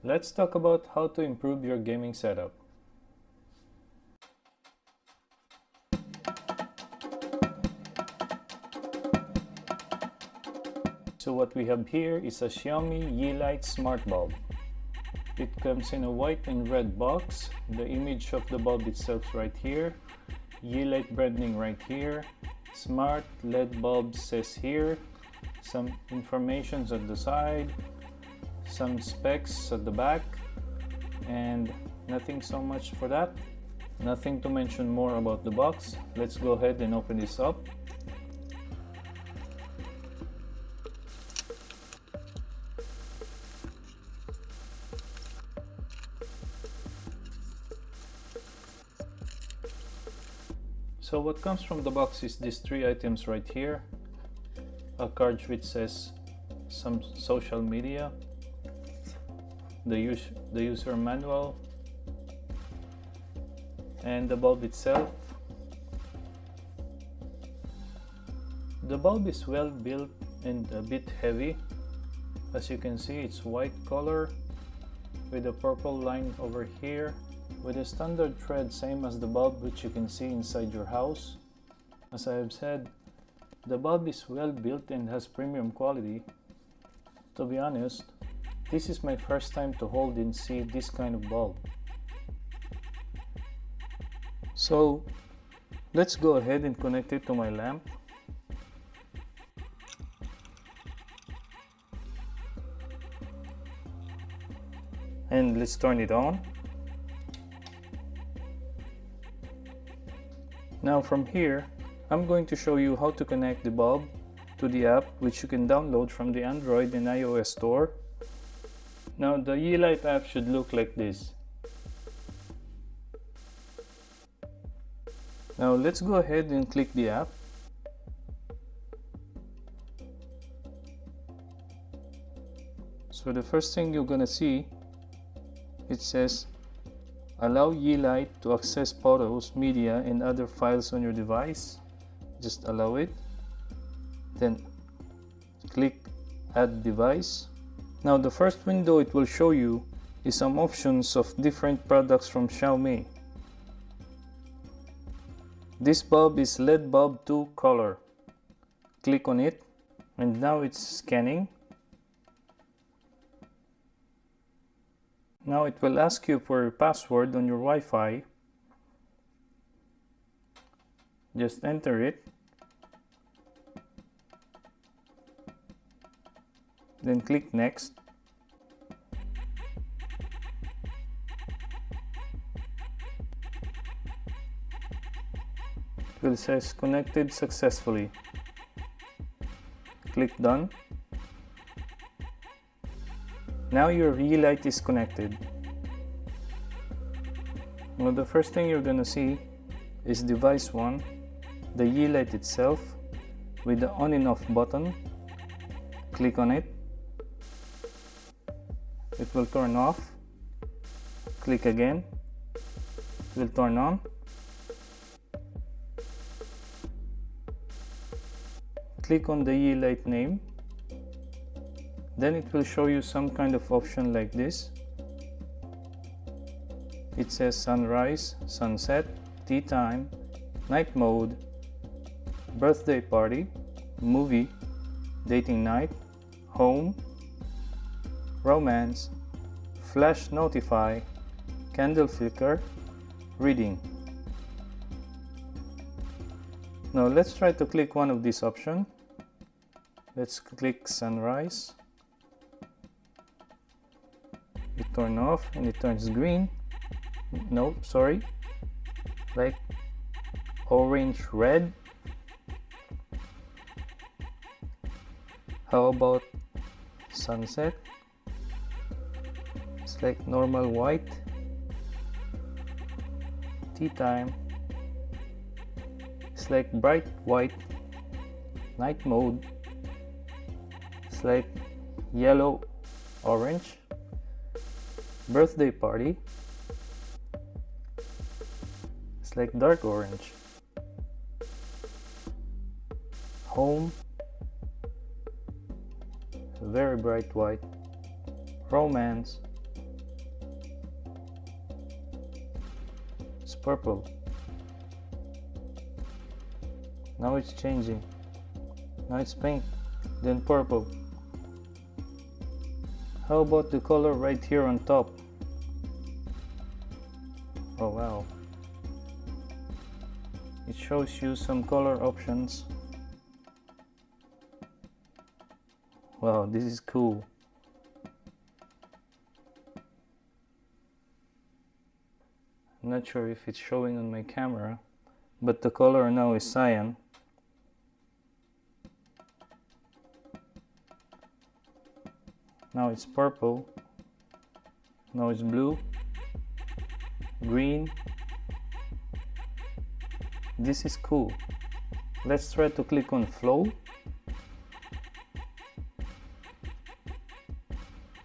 Let's talk about how to improve your gaming setup. So what we have here is a Xiaomi Yeelight Smart Bulb. It comes in a white and red box. The image of the bulb itself right here. Yeelight branding right here. Smart LED bulb says here. Some informations at the side. Some specs at the back. And nothing so much for that. Nothing to mention more about the box. Let's go ahead and open this up. So what comes from the box is these three items right here. A card which says some social media, the user manual, and the bulb itself. The bulb is well built and a bit heavy. As you can see, it's white color with a purple line over here, with a standard thread same as the bulb which you can see inside your house. As I have said, the bulb is well built and has premium quality. To be honest, this is my first time to hold and see this kind of bulb. So let's go ahead and connect it to my lamp. And let's turn it on. Now from here, I'm going to show you how to connect the bulb to the app which you can download from the Android and iOS store. Now the Yeelight app should look like this. Now let's go ahead and click the app. So the first thing you're gonna see, it says allow Yeelight to access photos, media, and other files on your device. Just allow it. Then click Add Device. Now the first window it will show you is some options of different products from Xiaomi. This bulb is LED bulb 2 color. Click on it and now it's scanning. Now it will ask you for a password on your Wi-Fi. Just enter it. Then click Next. It will say connected successfully. Click Done. Now your Yeelight is connected. Now the first thing you're gonna see is device 1, the Yeelight itself with the on and off button. Click on it. It will turn off. Click again. It will turn on. Click on the Yeelight name. Then it will show you some kind of option like this. It says sunrise, sunset, tea time, night mode, birthday party, movie, dating night, home, romance, flash notify, candle flicker, reading. Now let's try to click one of these options. Let's click sunrise. It turns off and it turns green. No, sorry, like orange red. How about sunset? It's like normal white. Tea time. It's like bright white. Night mode. It's like yellow orange. Birthday party. It's like dark orange. Home, very bright white. Romance, purple. Now it's changing. Now it's pink, then purple. How about the color right here on top? Oh wow. It shows you some color options. Wow, this is cool. I'm not sure if it's showing on my camera, but the color now is cyan. Now it's purple. Now it's blue, green. This is cool. Let's try to click on flow.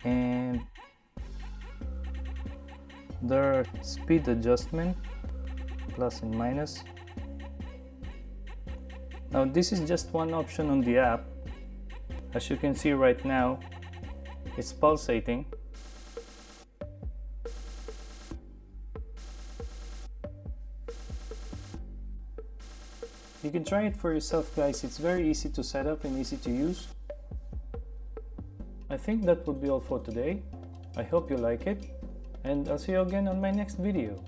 And there are speed adjustment, plus and minus. Now this is just one option on the app. As you can see right now, it's pulsating. You can try it for yourself, guys. It's very easy to set up and easy to use. I think that would be all for today. I hope you like it, and I'll see you again on my next video.